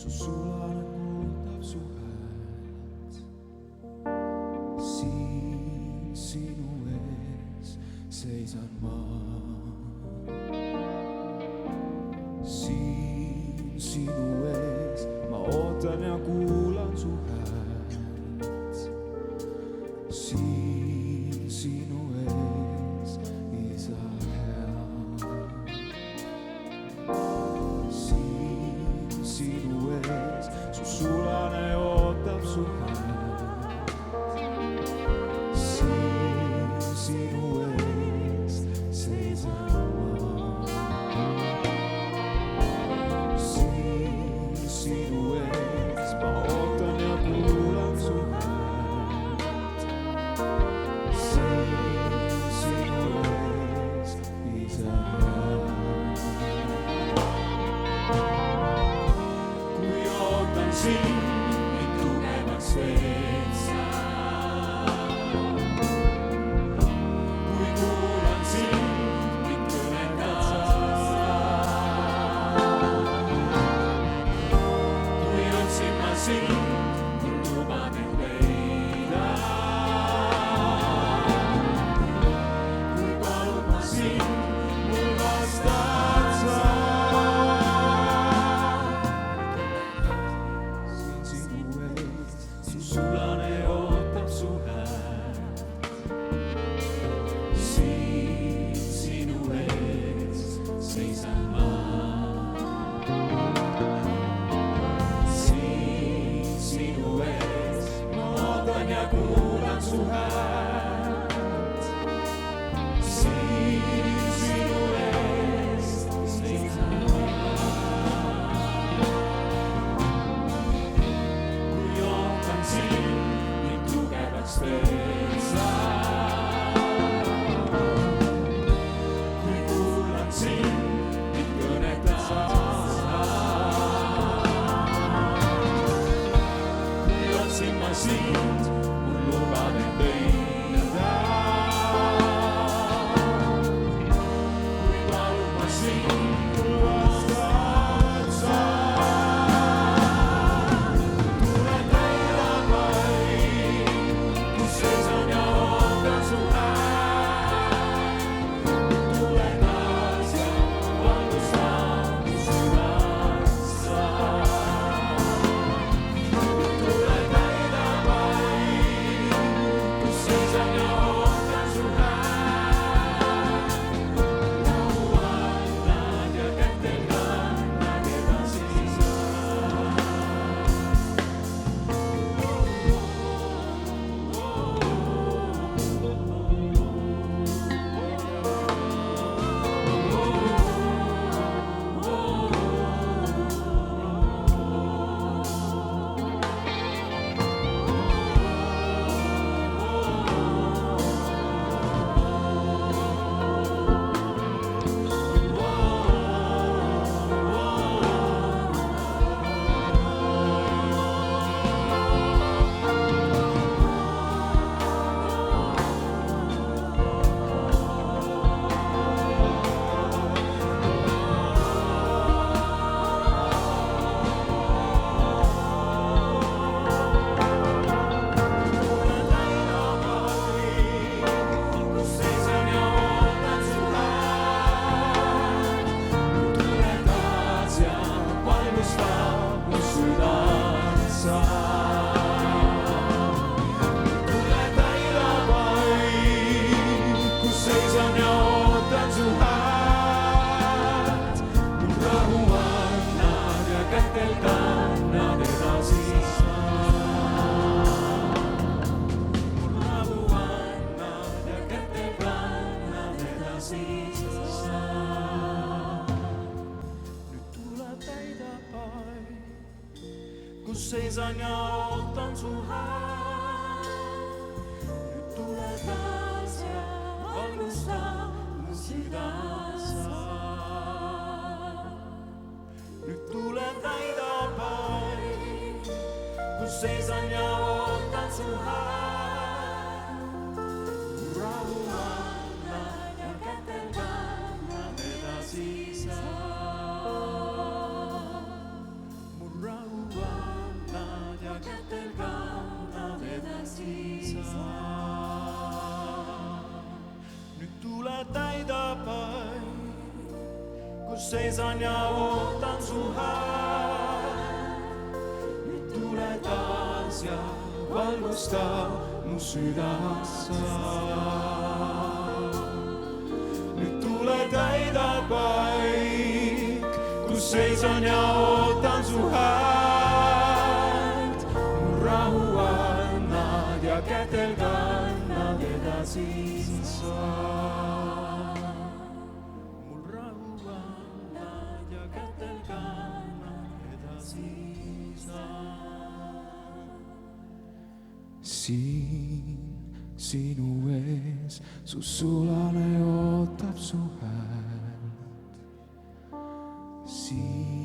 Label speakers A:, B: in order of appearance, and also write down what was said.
A: su sulane kuuldav su häält. Siin sinu ees seisan ma. Siin sinu ees ma ootan ja kuulan su häält. Siin sinu ees, Isa hea. Siin sinu ees su sulane ootab su häält. Siin sinu ees seisan ma. Siin sinu ees ma ootan ja kuulan su häält. Siin mind tugevaks teed sa, kui kuulan sind, mind kõnetad sa. Kui otsin ma sind, mul lubad end leida. Kui palun ma sind, mul vastad sa. Sulane ootab su häält. Siin sinu ees seisan ma. Siin sinu ees ma ootan ja kuulan su häält. Siin sinu ees seisan ma. Kui ootan sind, mind tugevaks teed sa. Kui kuulan sind, mind kõnetad sa. Kui otsin ma sind, mul lubad end leida. Kui palun ma sind, mul vastad sa. Tule täida vaid, kus seisan ja ootan su häält. Tule taas ja valgusta mu südant sa. Tule täida vaid, kus seisan ja ootan su häält. Rahu annad ja kätel kannad edasi sa. Kus seisan ja ootan su häält. Nüüd tule taas ja valgusta mu südant sa. Nüüd tule täida vaid, kus seisan ja ootan su häält. Rahu annad ja kätel kannad edasi sa. Mu rahu kus seisan ja ootan su häält. Nüüd tule taas ja valgusta mu südant sa. Nüüd tule täida paik, kus seisan ja ootan su häält. Mu rahu annad ja kätel kannad edasi sa. Mul rahu annad ja kätel kannad edasi sa. Siin sinu ees su sulane ootab su häält. Siin